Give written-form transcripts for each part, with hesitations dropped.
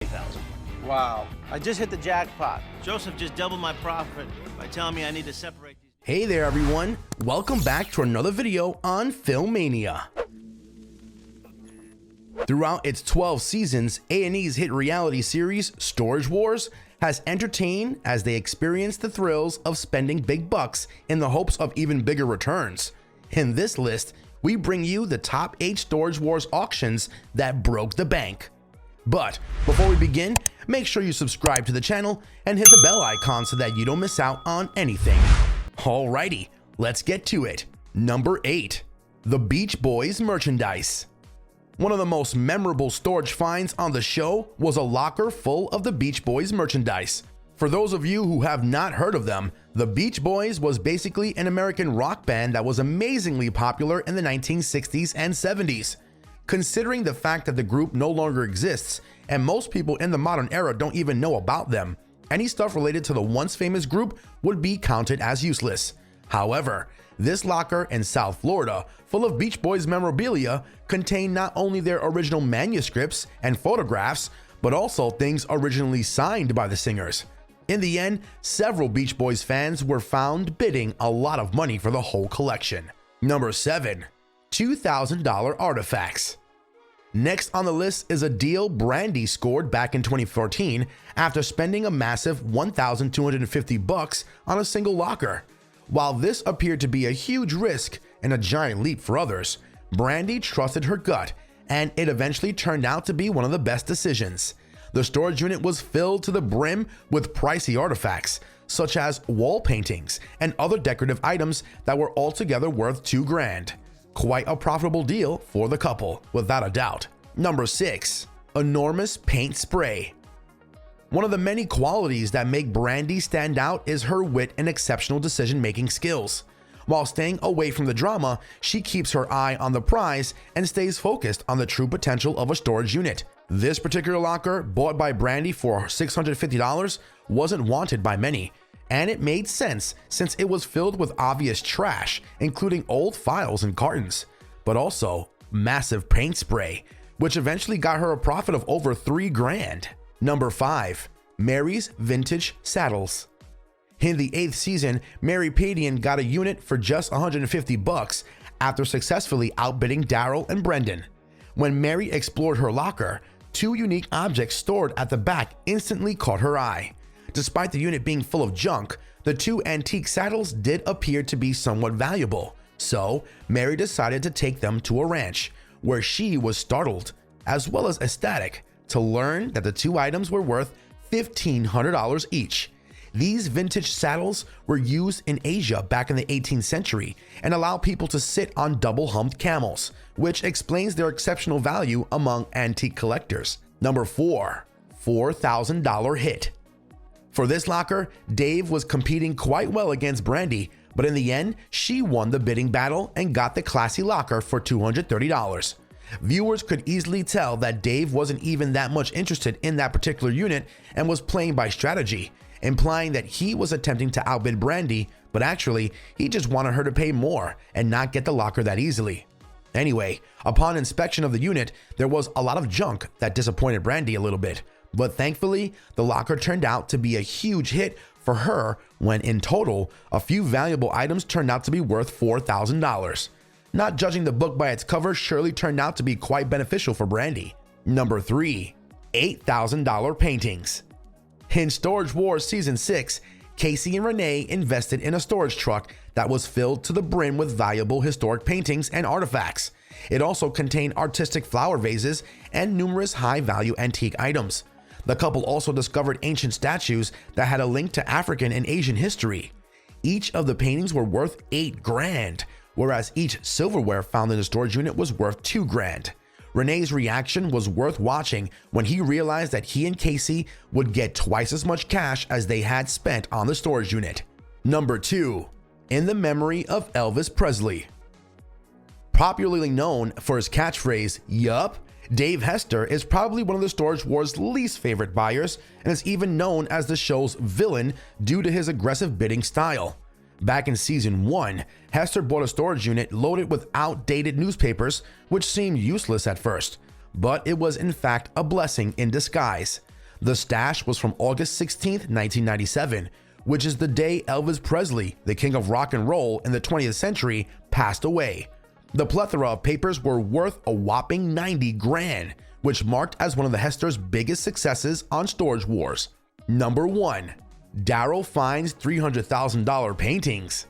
$20,000. Wow, I just hit the jackpot. Joseph just doubled my profit by telling me I need to separate these. Hey there everyone, welcome back to another video on Filmmania. Throughout its 12 seasons, A&E's hit reality series, Storage Wars, has entertained as they experience the thrills of spending big bucks in the hopes of even bigger returns. In this list, we bring you the top 8 Storage Wars auctions that broke the bank. But before we begin, make sure you subscribe to the channel and hit the bell icon so that you don't miss out on anything. Alrighty, let's get to it. Number 8. The Beach Boys merchandise. One of the most memorable storage finds on the show was a locker full of the Beach Boys merchandise. For those of you who have not heard of them, the Beach Boys was basically an American rock band that was amazingly popular in the 1960s and 70s. Considering the fact that the group no longer exists, and most people in the modern era don't even know about them, any stuff related to the once famous group would be counted as useless. However, this locker in South Florida, full of Beach Boys memorabilia, contained not only their original manuscripts and photographs, but also things originally signed by the singers. In the end, several Beach Boys fans were found bidding a lot of money for the whole collection. Number 7. $2,000 artifacts. Next on the list is a deal Brandi scored back in 2014 after spending a massive $1,250 on a single locker. While this appeared to be a huge risk and a giant leap for others, Brandi trusted her gut, and it eventually turned out to be one of the best decisions. The storage unit was filled to the brim with pricey artifacts, such as wall paintings and other decorative items that were altogether worth $2 grand. Quite a profitable deal for the couple, without a doubt. Number 6. Enormous paint spray. One of the many qualities that make Brandi stand out is her wit and exceptional decision-making skills. While staying away from the drama, she keeps her eye on the prize and stays focused on the true potential of a storage unit. This particular locker, bought by Brandi for $650, wasn't wanted by many, and it made sense since it was filled with obvious trash, including old files and cartons, but also massive paint spray, which eventually got her a profit of over $3 grand. Number 5. Mary's vintage saddles. In the 8th season, Mary Padian got a unit for just $150 after successfully outbidding Darrell and Brendan. When Mary explored her locker, 2 unique objects stored at the back instantly caught her eye. Despite the unit being full of junk, the 2 antique saddles did appear to be somewhat valuable, so Mary decided to take them to a ranch, where she was startled, as well as ecstatic, to learn that the 2 items were worth $1,500 each. These vintage saddles were used in Asia back in the 18th century and allow people to sit on double-humped camels, which explains their exceptional value among antique collectors. Number 4. $4,000 hit. For this locker, Dave was competing quite well against Brandi, but in the end, she won the bidding battle and got the classy locker for $230. Viewers could easily tell that Dave wasn't even that much interested in that particular unit and was playing by strategy, implying that he was attempting to outbid Brandi, but actually, he just wanted her to pay more and not get the locker that easily. Anyway, upon inspection of the unit, there was a lot of junk that disappointed Brandi a little bit, but thankfully, the locker turned out to be a huge hit for her when in total, a few valuable items turned out to be worth $4,000. Not judging the book by its cover surely turned out to be quite beneficial for Brandi. Number 3. $8,000 paintings. In Storage Wars Season 6, Casey and Renee invested in a storage truck that was filled to the brim with valuable historic paintings and artifacts. It also contained artistic flower vases and numerous high-value antique items. The couple also discovered ancient statues that had a link to African and Asian history. Each of the paintings were worth $8 grand, whereas each silverware found in the storage unit was worth $2 grand. Renee's reaction was worth watching when he realized that he and Casey would get twice as much cash as they had spent on the storage unit. Number 2. In the memory of Elvis Presley. Popularly known for his catchphrase, "Yup," Dave Hester is probably one of the Storage Wars' least favorite buyers and is even known as the show's villain due to his aggressive bidding style. Back in Season 1, Hester bought a storage unit loaded with outdated newspapers, which seemed useless at first, but it was in fact a blessing in disguise. The stash was from August 16th, 1997, which is the day Elvis Presley, the king of rock and roll in the 20th century, passed away. The plethora of papers were worth a whopping 90 grand, which marked as one of the Hester's biggest successes on Storage Wars. Number 1. Darrell finds $300,000 paintings.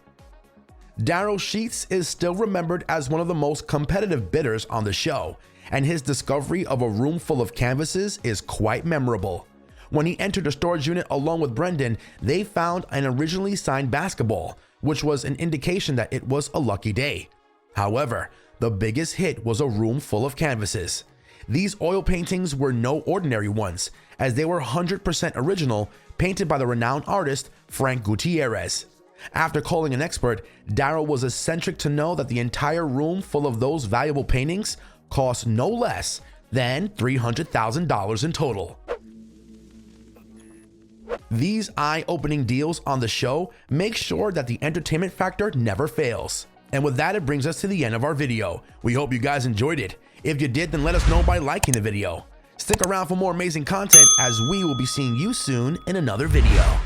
Darrell Sheets is still remembered as one of the most competitive bidders on the show, and his discovery of a room full of canvases is quite memorable. When he entered the storage unit along with Brendan, they found an originally signed basketball, which was an indication that it was a lucky day. However, the biggest hit was a room full of canvases. These oil paintings were no ordinary ones, as they were 100% original, painted by the renowned artist Frank Gutierrez. After calling an expert, Darrell was eccentric to know that the entire room full of those valuable paintings cost no less than $300,000 in total. These eye-opening deals on the show make sure that the entertainment factor never fails. And with that, it brings us to the end of our video. We hope you guys enjoyed it. If you did, then let us know by liking the video. Stick around for more amazing content, as we will be seeing you soon in another video.